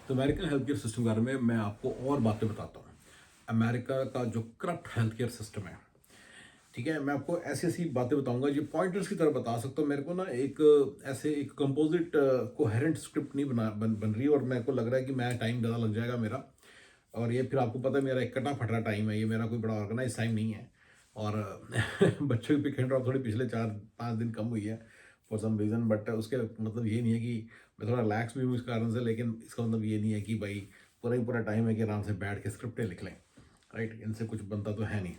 तो American health care system के बारे में मैं आपको और बातें बताता हूँ। अमेरिका का जो करप्ट हेल्थ केयर सिस्टम है, ठीक है, मैं आपको ऐसी ऐसी बातें बताऊंगा जो पॉइंटर्स की तरह बता सकता हूँ। मेरे को ना एक ऐसे एक कंपोजिट कोहेरेंट स्क्रिप्ट नहीं बन रही, और मेरे को लग रहा है कि मैं टाइम ज़्यादा लग जाएगा मेरा। और ये फिर आपको पता है मेरा एक कटा फटा टाइम है, ये मेरा कोई बड़ा ऑर्गेनाइज टाइम नहीं है। और बच्चों की पिक एंड ड्रॉप थोड़ी पिछले 4-5 दिन कम हुई है फॉर सम रीज़न, बट उसके मतलब ये नहीं है कि मैं थोड़ा रिलैक्स भी हूँ इस कारण से, लेकिन इसका मतलब ये नहीं है कि भाई पूरा ही पूरा टाइम है कि आराम से बैठ के स्क्रिप्टें लिख लें। राइट, इनसे कुछ बनता तो है नहीं।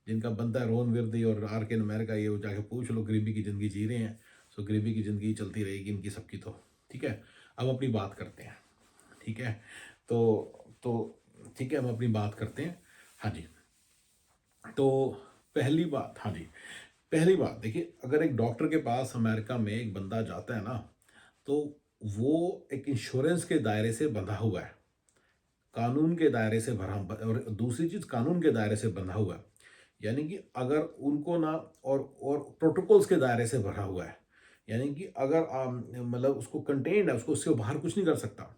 जिनका बनता है रोहन विरदी और आर के नुमेर का, ये वो जाके पूछ लो, गरीबी की ज़िंदगी जी रहे हैं। सो गरीबी की ज़िंदगी चलती रहेगी इनकी सबकी। तो ठीक है, अब अपनी बात करते हैं। ठीक है, तो ठीक है, हम अपनी बात करते हैं। हाँ जी। तो पहली बात, हाँ जी, पहली बात देखिए, अगर एक डॉक्टर के पास अमेरिका में एक बंदा जाता है ना, तो वो एक इंश्योरेंस के दायरे से बंधा हुआ है, कानून के दायरे से भरा, और दूसरी चीज़ कानून के दायरे से बंधा हुआ है। यानी कि अगर उनको ना, और प्रोटोकॉल्स के दायरे से भरा हुआ है। यानी कि अगर मतलब उसको कंटेन्ड है, उसको उससे बाहर कुछ नहीं कर सकता।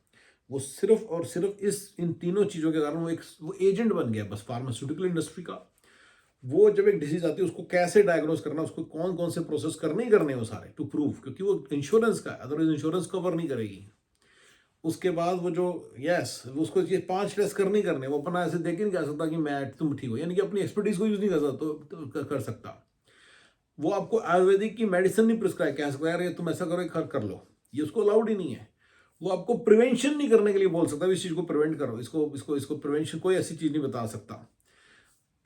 वो सिर्फ और सिर्फ इस इन तीनों चीज़ों के कारण वो एजेंट बन गया बस फार्मास्यूटिकल इंडस्ट्री का। वो जब एक डिसीज आती है उसको कैसे डायग्नोस करना, उसको कौन कौन से प्रोसेस करने ही करने हैं वो सारे टू प्रूव, क्योंकि वो इंश्योरेंस का, अदरवाइज इंश्योरेंस कवर नहीं करेगी। उसके बाद वो जो, यस, उसको ये 5 टेस्ट करने ही करने, वो अपना ऐसे देख ही नहीं कह सकता कि मैं तुम ठीक हो, यानी कि अपनी एक्सपर्टीज को यूज नहीं कर सकता, तो कर सकता। वो आपको आयुर्वेदिक की मेडिसिन नहीं प्रिस्क्राइब कह सकता यार ये तुम ऐसा करो, कर लो, ये उसको अलाउड ही नहीं है। वो आपको प्रिवेंशन नहीं करने के लिए बोल सकता इस चीज को प्रिवेंट करो, इसको इसको इसको प्रिवेंशन, कोई ऐसी चीज नहीं बता सकता,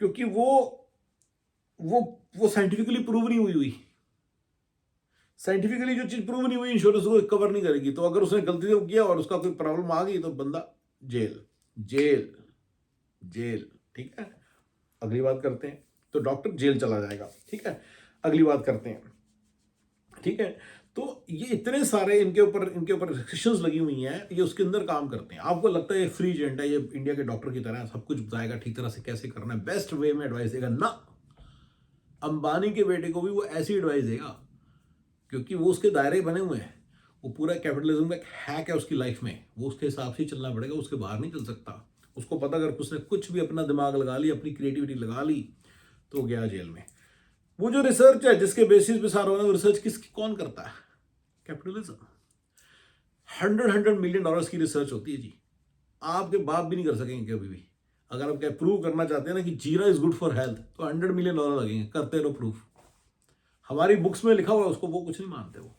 क्योंकि वो वो साइंटिफिकली प्रूव नहीं हुई। साइंटिफिकली जो चीज प्रूव नहीं हुई इंश्योरेंस को कवर नहीं करेगी। तो अगर उसने गलती से किया और उसका कोई प्रॉब्लम आ गई तो बंदा जेल, जेल, जेल। ठीक है, अगली बात करते हैं। तो डॉक्टर जेल चला जाएगा। ठीक है, अगली बात करते हैं। ठीक है, तो ये इतने सारे इनके ऊपर रिस्ट्रिक्शंस लगी हुई हैं, ये उसके अंदर काम करते हैं। आपको लगता है ये फ्री एजेंट है, ये इंडिया के डॉक्टर की तरह है, सब कुछ बताएगा ठीक तरह से कैसे करना है, बेस्ट वे में एडवाइस देगा ना। अंबानी के बेटे को भी वो ऐसी एडवाइस देगा, क्योंकि वो उसके दायरे बने हुए हैं। वो पूरा कैपिटलिज्म का एक हैक है उसकी लाइफ में, वो उसके हिसाब से ही चलना पड़ेगा, उसके बाहर नहीं चल सकता। उसको पता अगर उसने कुछ भी अपना दिमाग लगा लिया, अपनी क्रिएटिविटी लगा ली, तो गया जेल में। वो जो रिसर्च है जिसके बेसिस पे सारा होना, वो रिसर्च कौन करता है? कैपिटलिज्म। 100 मिलियन डॉलर्स की रिसर्च होती है जी। आपके बाप भी नहीं कर सकेंगे कभी भी। अगर आप क्या प्रूव करना चाहते हैं ना कि जीरा इज गुड फॉर हेल्थ, तो $100 मिलियन लगेंगे, करते रहो प्रूफ। हमारी बुक्स में लिखा हुआ है, उसको वो कुछ नहीं मानते वो।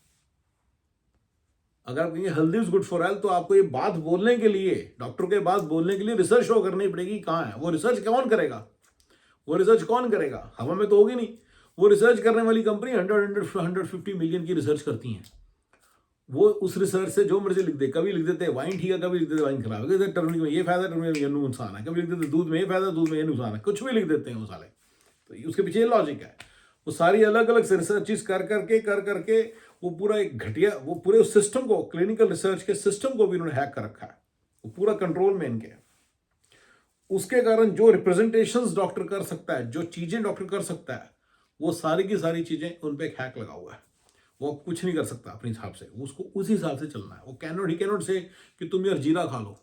अगर आप कहेंगे healthy is good for health, तो आपको ये बात बोलने के लिए, डॉक्टर के बात बोलने के लिए रिसर्च शो करनी पड़ेगी कहाँ है। वो रिसर्च कौन करेगा? वो रिसर्च कौन करेगा? हवा में तो होगी नहीं। वो रिसर्च करने वाली कंपनी 150 मिलियन की रिसर्च करती हैं। वो उस रिसर्च से जो मर्जी लिख दे, कभी लिख देते वाइन ठीक है, कभी लिख देते वाइन खराब है, कभी टर्मरिक में ये फायदा, टर्मरिक में ये नुकसान है, कभी लिख देते दूध में ये फायदा, दूध में ये नुकसान है, कुछ भी लिख देते हैं वो साले। तो उसके पीछे लॉजिक है। वो सारी अलग अलग रिसर्चेस कर करके वो पूरा एक घटिया, वो पूरे उस सिस्टम को, क्लिनिकल रिसर्च के सिस्टम को भी उन्होंने हैक कर रखा है। वो पूरा कंट्रोल में इनके। उसके कारण जो रिप्रेजेंटेशंस डॉक्टर कर सकता है, जो चीजें डॉक्टर कर सकता है, वो सारी की सारी चीजें उन पर एक हैक लगा हुआ है। वो कुछ नहीं कर सकता अपने हिसाब से, उसको उस हिसाब से चलना है। वो कैनोट से कि तुम यार जीरा खा लो,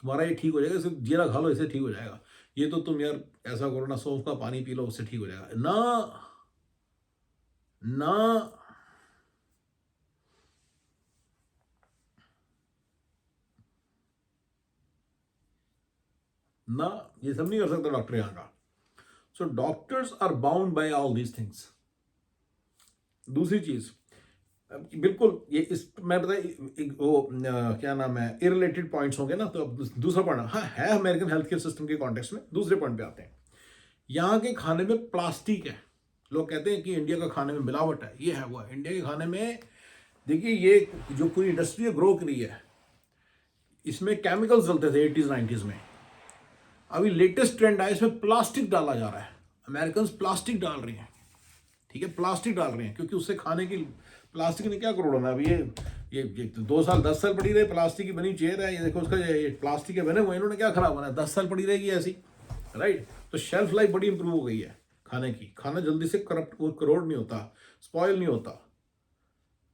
तुम्हारा ये ठीक हो जाएगा, सिर्फ जीरा खा लो इससे ठीक हो जाएगा। ये तो तुम यार ऐसा करो ना, सौंफ का पानी पी लो उससे ठीक हो जाएगा ना, ना, ना। ये सब नहीं कर सकता डॉक्टर यहाँ का। So doctors are bound by all these things. दूसरी चीज, बिल्कुल ये इस मैं बता वो क्या नाम है, इरिलेटेड पॉइंट्स होंगे ना, तो अब दूसरा पॉइंट हाँ है अमेरिकन हेल्थ केयर सिस्टम के कॉन्टेक्स्ट में। दूसरे पॉइंट पे आते हैं। यहाँ के खाने में प्लास्टिक है। लोग कहते हैं कि इंडिया का खाने में मिलावट है, ये है वो है। इंडिया के खाने में देखिए, ये जो पूरी इंडस्ट्री ग्रो करी है, इसमें केमिकल्स डलते थे 80s 90s में। अभी लेटेस्ट ट्रेंड आया, इसमें प्लास्टिक डाला जा रहा है। अमेरिकन प्लास्टिक डाल रहे हैं। ठीक है, प्लास्टिक डाल रहे हैं, क्योंकि उससे खाने की, प्लास्टिक ने क्या करोड़ ना। अभी ये 2 साल 10 साल पड़ी रहे, प्लास्टिक की बनी चेयर है, ये देखो उसका, ये प्लास्टिक के बने हुए, इन्होंने क्या खराब बना, 10 साल पड़ी रहेगी ऐसी। राइट, तो शेल्फ लाइफ बड़ी इंप्रूव हो गई है खाने की। खाना जल्दी से करप्ट, वो करोड़ नहीं होता, स्पॉयल नहीं होता।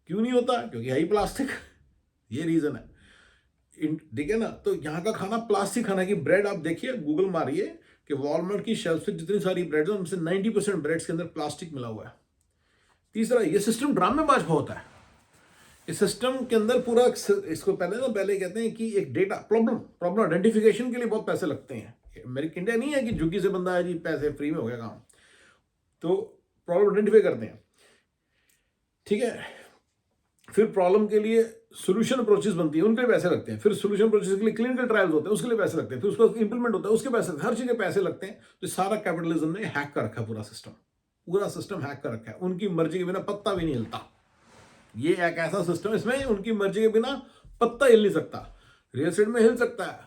क्यों नहीं होता? क्योंकि है ही प्लास्टिक। ये रीजन है। ठीक है ना, तो यहाँ का खाना प्लास्टिक खाना की ब्रेड आप देखिए, गूगल मारिए कि वॉलमार्ट की शेल्फ पे जितनी सारी ब्रेड है उनसे 90% ब्रेड्स के अंदर प्लास्टिक मिला हुआ है। तीसरा, ये सिस्टम ड्रामेबाज बहुत है। इस सिस्टम के अंदर पूरा इसको पहले कहते हैं कि एक डेटा प्रॉब्लम आइडेंटिफिकेशन के लिए बहुत पैसे लगते हैं। मेरी इंडिया नहीं है कि झुग्गी से बंदा है जी पैसे फ्री में हो गया काम, तो प्रॉब्लम आइडेंटिफाई करते हैं, ठीक है। फिर प्रॉब्लम के लिए सोल्यूशन अप्रोचेस बनती है, उनके लिए पैसे लगते हैं। फिर सोल्यूशन अप्रोचेस के लिए क्लिनिकल ट्रायल्स होते हैं, उसके लिए पैसे लगते हैं। फिर उसको इंप्लीमेंट होता है, उसके पैसे, हर चीज़ के पैसे लगते हैं। तो सारा कैपिटलिज्म ने हैक कर रखा है, पूरा सिस्टम हैक कर रखा है। उनकी मर्जी के बिना पत्ता भी नहीं हिलता। ये एक ऐसा सिस्टम, इसमें उनकी मर्जी के बिना पत्ता हिल नहीं सकता। रियल एस्टेट में हिल सकता है,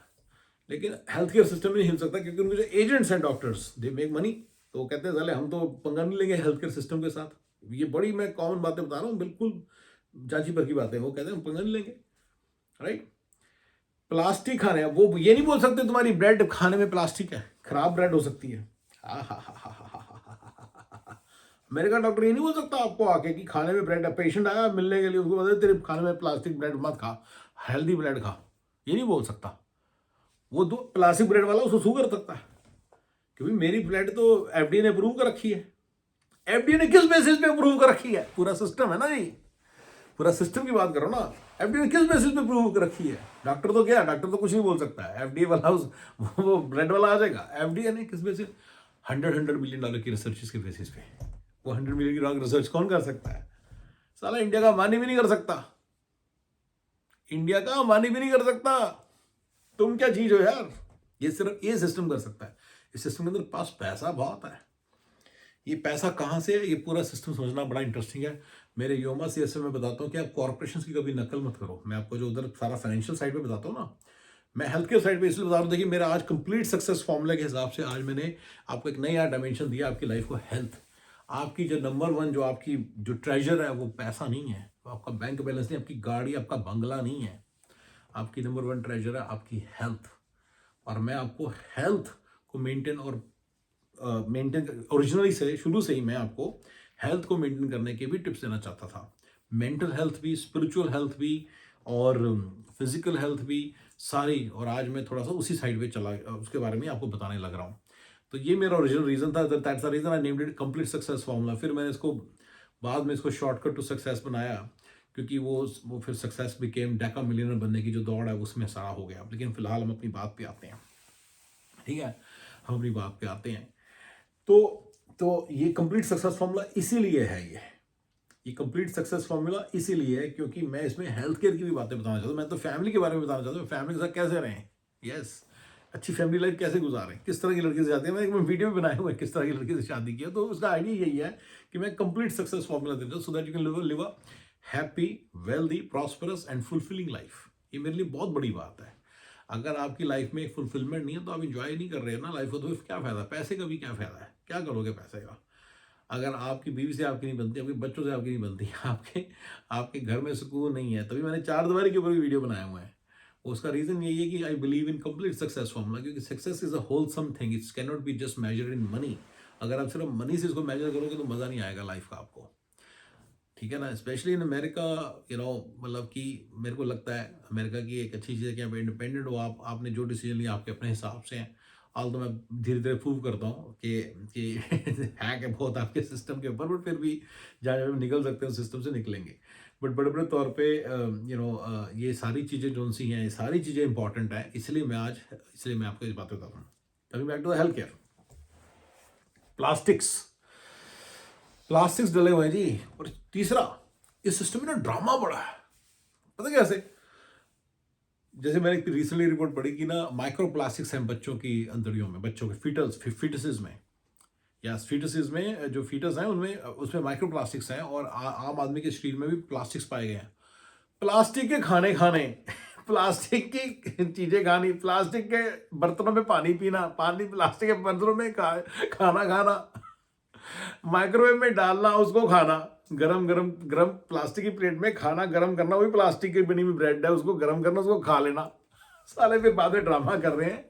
लेकिन हेल्थ केयर सिस्टम में नहीं हिल सकता, क्योंकि उनके जो एजेंट्स हैं डॉक्टर्स, दे मेक मनी। तो वो कहते हैं साले हम तो पंगा नहीं लेंगे हेल्थ केयर सिस्टम के साथ। ये बड़ी मैं कॉमन बातें बता रहा हूँ, बिल्कुल जांची पर की बातें। वो कहते हैं हम पंगा नहीं लेंगे, राइट। प्लास्टिक खाने, वो ये नहीं बोल सकते तुम्हारी ब्रेड खाने में प्लास्टिक है, खराब ब्रेड हो सकती है। अमेरिका डॉक्टर ये नहीं बोल सकता आपको आके कि खाने में ब्रेड, पेशेंट आया मिलने के लिए, उसको बताए तेरे खाने में प्लास्टिक ब्रेड मत खा, हेल्दी ब्रेड खा। ये नहीं बोल सकता। वो दो प्लास्टिक ब्रेड वाला उसको सू कर सकता है, क्योंकि मेरी ब्रेड तो एफडीए ने अप्रूव कर रखी है। एफडीए ने किस बेसिस पे अप्रूव कर रखी है? पूरा सिस्टम है ना, ये पूरा सिस्टम की बात करो ना। एफडीए ने किस बेसिस पे अप्रूव कर रखी है? डॉक्टर तो क्या, डॉक्टर तो कुछ नहीं बोल सकता है। एफडीए वाला वो ब्रेड वाला आ जाएगा। एफडीए ने किस बेसिस? 100 मिलियन डॉलर की रिसर्च के बेसिस पे। वो 100 मिलियन की रिसर्च कौन कर सकता है? साला इंडिया का अंबानी भी नहीं कर सकता। इंडिया का अंबानी भी नहीं कर सकता। तुम क्या चीज हो यार? ये सिर्फ ये सिस्टम कर सकता है। इस सिस्टम के अंदर पास पैसा बहुत है। ये पैसा कहाँ से है, ये पूरा सिस्टम समझना बड़ा इंटरेस्टिंग है। मेरे योमा सीएस में बताता हूँ कि आप कॉर्पोरेशंस की कभी नकल मत करो। मैं आपको जो उधर सारा फाइनेंशियल साइड पे बताता हूँ ना, मैं हेल्थ केयर साइड पे इसलिए बता रहा हूँ। देखिए मेरा आज कंप्लीट सक्सेस फॉर्मूला के हिसाब से आज मैंने आपको एक नया डायमेंशन दिया आपकी लाइफ को। हेल्थ आपकी जो नंबर वन, जो आपकी जो ट्रेजर है, वो पैसा नहीं है, आपका बैंक बैलेंस नहीं, आपकी गाड़ी, आपका बंगला नहीं है। आपकी नंबर वन ट्रेजर है आपकी हेल्थ। और मैं आपको हेल्थ को मेंटेन ओरिजिनली से, शुरू से ही मैं आपको हेल्थ को मेंटेन करने के भी टिप्स देना चाहता था। मेंटल हेल्थ भी, स्पिरिचुअल हेल्थ भी, और फिजिकल हेल्थ भी, सारी। और आज मैं थोड़ा सा उसी साइड पे चला, उसके बारे में आपको बताने लग रहा हूँ। तो ये मेरा ओरिजिनल रीज़न था। That's the reason I named it complete success formula. फिर मैंने इसको बाद में इसको शॉर्टकट टू सक्सेस बनाया, क्योंकि वो फिर सक्सेस बिकेम डेका मिलियनर बनने की जो दौड़ है उसमें सारा हो गया। लेकिन फिलहाल हम अपनी बात पे आते हैं, ठीक है, हम अपनी बात पे आते हैं। तो ये कंप्लीट सक्सेस फॉर्मूला इसीलिए है, ये कंप्लीट सक्सेस फॉर्मूला इसीलिए है क्योंकि मैं इसमें हेल्थ केयर की भी बातें बताना चाहता हूँ। मैं तो फैमिली के बारे में बताना चाहता हूँ, फैमिली के साथ कैसे रहें, यस, अच्छी फैमिली लाइफ कैसे गुजारें, किस तरह की लड़की से शादी है। मैंने वीडियो भी बनाए हुए हैं किस तरह की लड़की से शादी की है। तो उसका आइडिया यही है कि मैं कंप्लीट सक्सेस फॉर्मूला देता हूँ, so that you can live a happy, wealthy, prosperous and fulfilling life. ये मेरे लिए बहुत बड़ी बात है। अगर आपकी लाइफ में एक फुलफिलमेंट नहीं है तो आप इंजॉय नहीं कर रहे हैं ना लाइफ को, तो क्या फ़ायदा? पैसे का भी क्या फ़ायदा है? क्या करोगे पैसे का? अगर आपकी बीवी से आपकी नहीं बनती, आपके बच्चों से आपकी नहीं बनती, आपके घर में सुकून नहीं है, तभी मैंने चार दीवारी के ऊपर भी वीडियो बनाए हुए हैं। उसका रीज़न यही है कि I believe in complete success formula, क्योंकि success is a wholesome thing, it's can not be just measured in money. अगर आप सिर्फ मनी से इसको मेजर करोगे तो मज़ा नहीं आएगा लाइफ का आपको, ठीक है ना। स्पेशली इन अमेरिका, मतलब कि मेरे को लगता है अमेरिका की एक अच्छी चीज़ है कि आप इंडिपेंडेंट हो। आपने जो डिसीजन लिया आपके अपने हिसाब से हैं। हाल तो मैं धीरे धीरे प्रूव करता हूँ कि हैक है बहुत आपके सिस्टम के ऊपर, बट फिर भी जहाँ हम निकल सकते हैं उस सिस्टम से निकलेंगे। बट बड़े बड़े तौर पे ये सारी चीज़ें जो सी हैं, ये सारी चीज़ें इंपॉर्टेंट हैं, इसलिए मैं आपको इस बात बताता हूँ। Coming back to the health care, plastics डले हुए हैं जी। और तीसरा, इस सिस्टम में ना ड्रामा बड़ा है, पता कैसे? जैसे मैंने एक रिसेंटली रिपोर्ट पढ़ी कि ना माइक्रो प्लास्टिक्स हैं बच्चों की अंतड़ियों में, बच्चों के फीटसेस में, या फीटसेस में जो फीटस हैं उनमें, उसमें माइक्रो प्लास्टिक्स हैं। और आम आदमी के शरीर में भी प्लास्टिक्स पाए गए हैं। प्लास्टिक के खाने प्लास्टिक की चीज़ें खानी, प्लास्टिक के बर्तनों में पानी पीना, प्लास्टिक के बर्तनों में खाना खाना, माइक्रोवेव में डालना, उसको खाना, गरम प्लास्टिक की प्लेट में खाना गरम करना, वही प्लास्टिक की बनी हुई ब्रेड है, उसको गरम करना, उसको खा लेना। साले फिर बाद में ड्रामा कर रहे हैं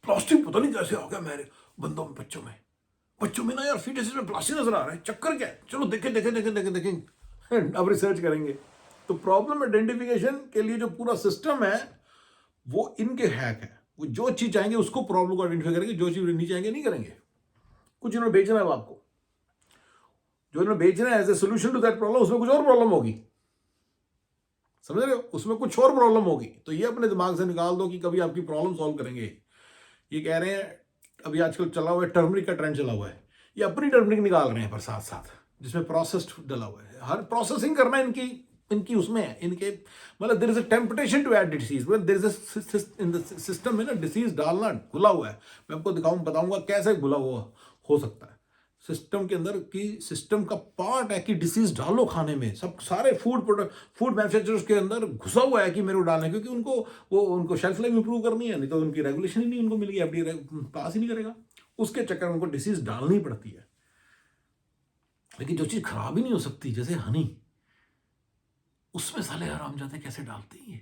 प्लास्टिक पता नहीं कैसे आ गया मेरे बंदों में, बच्चों में ना यार फीटसेस में प्लास्टिक नजर आ रहा है, चक्कर क्या है? चलो देखें अब रिसर्च करेंगे। तो प्रॉब्लम आइडेंटिफिकेशन के लिए जो पूरा सिस्टम है वो इनके हैक है। वो जो चीज चाहेंगे उसको प्रॉब्लम को आइडेंटिफाई करेंगे, जो चीज नहीं चाहेंगे नहीं करेंगे। कुछ इन्होंने बेचना है आपको, जो इन्होंने बेचना है as a solution to that problem, उसमें कुछ और प्रॉब्लम होगी, समझ रहे हो, उसमें कुछ और प्रॉब्लम होगी। तो ये अपने दिमाग से निकाल दो कि कभी आपकी प्रॉब्लम सॉल्व करेंगे। ये कह रहे हैं अभी आजकल चला हुआ है टर्मरिक का ट्रेंड चला हुआ है, ये अपनी टर्मरिक निकाल रहे हैं पर साथ साथ, जिसमें प्रोसेस्ड डला हुआ है। हर प्रोसेसिंग करना इनकी इनकी उसमें है, इनके मतलब there is a temptation to add disease, there is a in the system में ना डिसीज डालना घुला हुआ है। मैं आपको बताऊंगा कैसे घुला हुआ हो सकता है सिस्टम के अंदर, कि सिस्टम का पार्ट है कि डिसीज डालो खाने में। सब सारे फूड मैन्युफैक्चरर्स के अंदर घुसा हुआ है कि मेरे को डालना है, क्योंकि उनको शेल्फ लाइफ इंप्रूव करनी है, नहीं तो उनकी रेगुलेशन ही नहीं उनको मिलेगी, एफडीए पास ही नहीं करेगा। उसके चक्कर में उनको डिसीज डालनी पड़ती है। लेकिन जो चीज खराब ही नहीं हो सकती जैसे हनी, उसमें साले आराम जाते कैसे डालते हैं ये,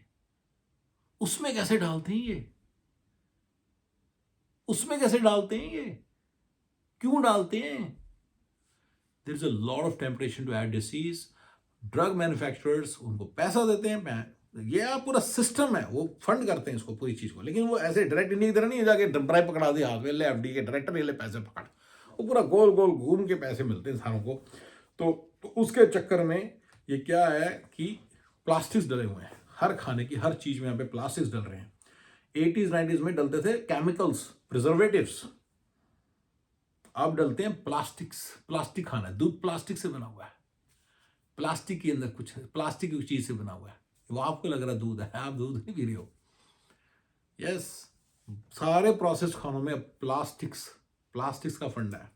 उसमें कैसे डालते हैं ये, उसमें कैसे डालते हैं ये, क्यों डालते हैं? There is a lot of temptation to add disease. Drug manufacturers उनको पैसा देते हैं, ये आप पूरा सिस्टम है, वो फंड करते हैं इसको पूरी चीज को। लेकिन वो ऐसे डायरेक्ट इंडिया की तरह नहीं जाके ड्राइव पकड़ा दिया हाथ में, ले एफडी के डायरेक्टर ये ले पैसे पकड़, वो पूरा गोल गोल घूम के पैसे मिलते हैं सारों को। तो उसके चक्कर में ये क्या है कि प्लास्टिक्स डले हुए हैं, हर खाने की हर चीज में यहाँ पे प्लास्टिक्स डल रहे हैं। 80s 90s में डलते थे केमिकल्स, प्रिजर्वेटिव्स, अब डलते हैं प्लास्टिक्स। प्लास्टिक खाना है, दूध प्लास्टिक से बना हुआ है, प्लास्टिक के अंदर कुछ प्लास्टिक की चीज से बना हुआ है, वो आपको लग रहा दूध है, आप दूध नहीं पी रहे हो। यस, सारे प्रोसेस्ड खानों में प्लास्टिक्स का फंड है,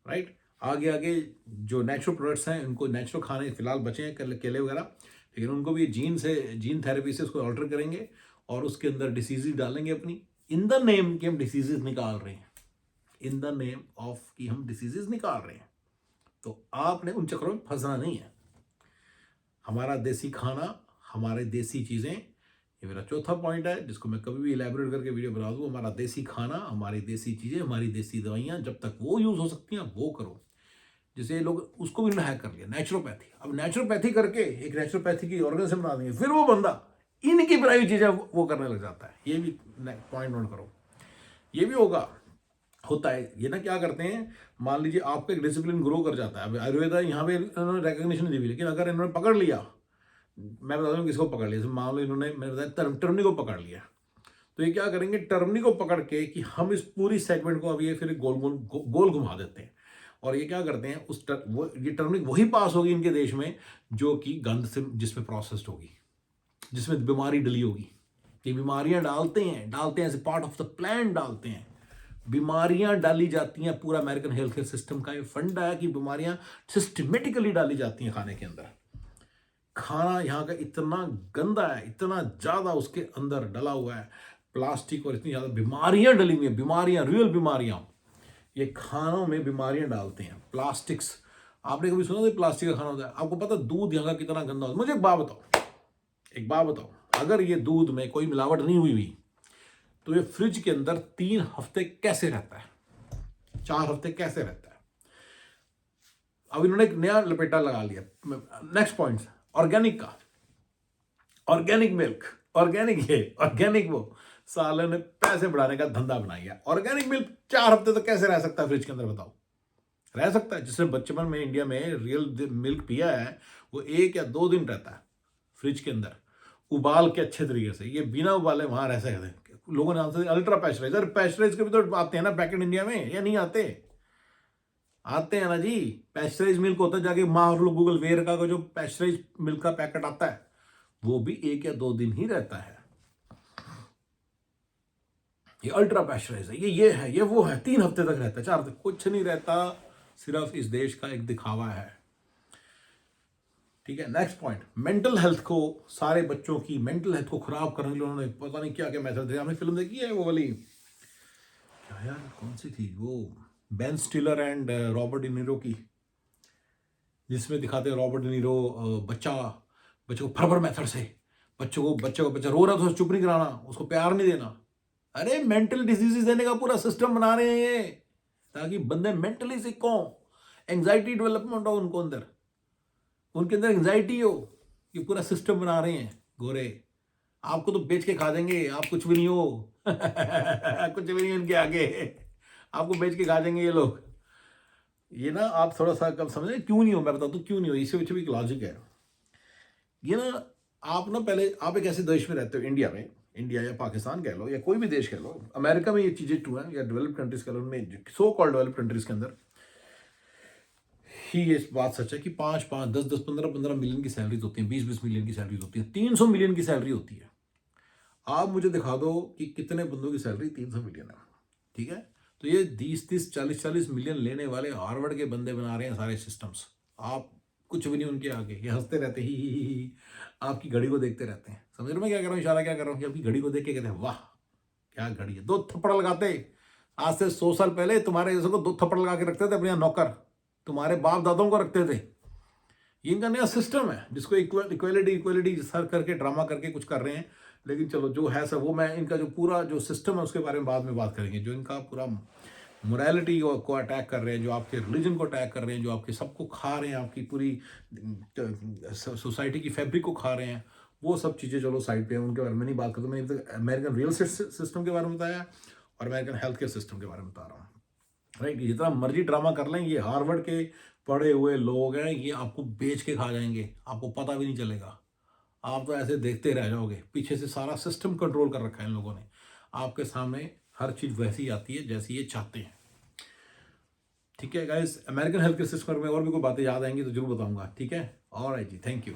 राइट। आगे आगे जो नेचुरल प्रोडक्ट्स हैं, उनको नेचुरल खाने फिलहाल बचे हैं, केले वगैरह, लेकिन उनको भी जीन थेरेपी से उसको ऑल्टर करेंगे और उसके अंदर डिसीजेज डालेंगे अपनी, इन द नेम कि हम डिसीजेज निकाल रहे हैं, इन द नेम ऑफ कि हम डिसीजेज निकाल रहे हैं। तो आपने उन चक्करों में फंसना नहीं है। हमारा देसी खाना, हमारे देसी चीजें, ये मेरा चौथा पॉइंट है जिसको मैं कभी भी इलेबोरेट करके वीडियो बना दूँ। हमारा देसी खाना, हमारी देसी चीजें, हमारी देसी दवाइयाँ, जब तक वो यूज हो सकती हैं वो करो। जैसे लोग उसको भी हैक कर लिया नेचुरोपैथी, अब नेचुरोपैथी करके एक नेचुरोपैथी की ऑर्गेनाइजेशन बना देंगे, फिर वो बंदा इनकी प्राइवेट चीजें वो करने लग जाता है। ये भी पॉइंट नोट करो, ये भी होता है। ये ना क्या करते हैं, मान लीजिए आपका एक डिसिप्लिन ग्रो कर जाता है। अब आयुर्वेदा यहाँ पे इन्होंने रिकग्निशन दी हुई, लेकिन अगर इन्होंने पकड़ लिया, मैं बता दूँ किसको पकड़ लिया, मान लो इन्होंने, मैंने बताया टर्मनी को पकड़ लिया, तो ये क्या करेंगे, टर्मनी को पकड़ के कि हम इस पूरी सेगमेंट को अब ये फिर गोल घुमा देते हैं। और ये क्या करते हैं, ये टर्मरिक वही पास होगी इनके देश में जो कि गंध से, जिसमें प्रोसेस्ड होगी, जिसमें बीमारी डली होगी। ये बीमारियां डालते हैं as a part of the plan, डालते हैं, बीमारियां डाली जाती हैं। पूरा अमेरिकन हेल्थ केयर सिस्टम का ये फंड है कि बीमारियां सिस्टमेटिकली डाली जाती हैं खाने के अंदर। खाना यहाँ का इतना गंदा है, इतना ज्यादा उसके अंदर डला हुआ है प्लास्टिक, और इतनी ज्यादा बीमारियां डली हुई हैं, बीमारियां, रियल बीमारियां, ये खानों में बीमारियां डालते हैं प्लास्टिक्स। आपने कभी सुना था प्लास्टिक का खाना होता है? आपको पता दूध यहाँ का कितना गंदा होता है? मुझे एक बात बताओ, अगर ये दूध में कोई मिलावट नहीं हुई तो ये फ्रिज के अंदर 3 हफ्ते कैसे रहता है, 4 हफ्ते कैसे रहता है? अब इन्होंने एक नया लपेटा लगा लिया। नेक्स्ट पॉइंट, ऑर्गेनिक का, ऑर्गेनिक मिल्क, ऑर्गेनिक वो, साले ने पैसे बढ़ाने का धंधा बनाया। ऑर्गेनिक मिल्क 4 हफ्ते तक कैसे रह सकता है फ्रिज के अंदर, बताओ? रह सकता है? जिसने बचपन में इंडिया में रियल मिल्क पिया है वो 1 या 2 दिन रहता है फ्रिज के अंदर, उबाल के अच्छे तरीके से। ये बिना उबाले वहां रह सकते हैं। लोगों ने आंसर अल्ट्रा पैस्चराइजर, पैस्चराइज के भी तो आते हैं ना पैकेट इंडिया में, या नहीं आते? आते हैं ना जी। पैस्चराइज मिल्क होता है, जाके मार लो गूगल, वेयर का जो पैस्चराइज मिल्क का पैकेट आता है वो भी 1 या 2 दिन ही रहता है। ये अल्ट्रा पैस्चराइज है, ये है, ये वो है, 3 हफ्ते तक रहता है, 4 हफ्ते कुछ नहीं रहता, सिर्फ इस देश का एक दिखावा है। ठीक है, नेक्स्ट पॉइंट, मेंटल हेल्थ को, सारे बच्चों की मेंटल हेल्थ को खराब करने के लिए उन्होंने पता नहीं क्या क्या मेथड दिया। आपने फिल्म देखी है वो वाली, क्या यार कौन सी थी वो, बेन स्टिलर एंड रॉबर्ट डिनीरो की, जिसमें दिखाते हैं रॉबर्ट डिनीरो बच्चे को फरवर मेथड से, बच्चा रो रहा था, चुप नहीं कराना, उसको प्यार नहीं देना। अरे मेंटल डिजीजेस देने का पूरा सिस्टम बना रहे हैं ये, ताकि बंदे मेंटली सिक हो, एंग्जाइटी डेवलपमेंट हो उनको उनके अंदर एंग्जाइटी हो। ये पूरा सिस्टम बना रहे हैं गोरे, आपको तो बेच के खा देंगे, आप कुछ भी नहीं हो। कुछ भी नहीं उनके आगे, आपको बेच के खा देंगे ये लोग। ये ना आप थोड़ा सा कब समझे क्यों नहीं हो, मैं बताता हूँ क्यों नहीं हो। इसके पीछे भी एक लॉजिक है। ये ना आप ना पहले आप एक ऐसे देश में रहते हो, इंडिया में, इंडिया या पाकिस्तान कह लो या कोई भी देश कह लो, अमेरिका में ये चीज़ें ट्रू हैं या डेवलप्ड कंट्रीज कह लो, उनमें सो कॉल्ड डेवलप्ड कंट्रीज के अंदर ही ये बात सच है कि 5-5, 10-10, 15-15 मिलियन की सैलरीज होती हैं, 20-20 मिलियन की सैलरीज होती है, 300 मिलियन की सैलरी होती है। आप मुझे दिखा दो कि कितने बंदों की सैलरी 300 मिलियन है, ठीक है। तो ये 30-30, 40-40 मिलियन लेने वाले हार्वर्ड के बंदे बना रहे हैं सारे सिस्टम्स। आप कुछ भी नहीं उनके आगे, ये हंसते रहते ही आपकी घड़ी को देखते रहते हैं। समझ रहे हो मैं क्या कर रहा हूँ, इशारा क्या कर रहा हूँ कि आपकी घड़ी को देख के कहते हैं वाह क्या घड़ी है। 2 थप्पड़ लगाते, आज से 100 साल पहले तुम्हारे जैसे को 2 थप्पड़ लगा के रखते थे अपने यहाँ नौकर, तुम्हारे बाप दादाओं को रखते थे। ये इनका नया सिस्टम है जिसको इक्वलिटी इक्वलिटी सर करके ड्रामा करके कुछ कर रहे हैं। लेकिन चलो जो है सब वो, मैं इनका जो पूरा जो सिस्टम है उसके बारे में बाद में बात करेंगे। जो इनका पूरा मोरालिटी को अटैक कर रहे हैं, जो आपके रिलीजन को अटैक कर रहे हैं, जो आपके सबको खा रहे हैं, आपकी पूरी सोसाइटी की फैब्रिक को खा रहे हैं, वो सब चीज़ें चलो साइड पे हैं, उनके बारे में नहीं बात करता। मैंने अमेरिकन रियल सिस्टम के बारे में बताया और अमेरिकन हेल्थ केयर सिस्टम के बारे में बता रहा हूँ। राइट, जितना मर्जी ड्रामा कर लें, ये हार्वर्ड के पढ़े हुए लोग हैं, ये आपको बेच के खा जाएंगे, आपको पता भी नहीं चलेगा। आप तो ऐसे देखते रह जाओगे, पीछे से सारा सिस्टम कंट्रोल कर रखा है इन लोगों ने। आपके सामने हर चीज़ वैसी आती है जैसी ये चाहते हैं। ठीक है guys, American health care system में और भी कोई बातें याद आएंगी तो जरूर बताऊंगा। ठीक है, ऑलराइट जी, थैंक यू।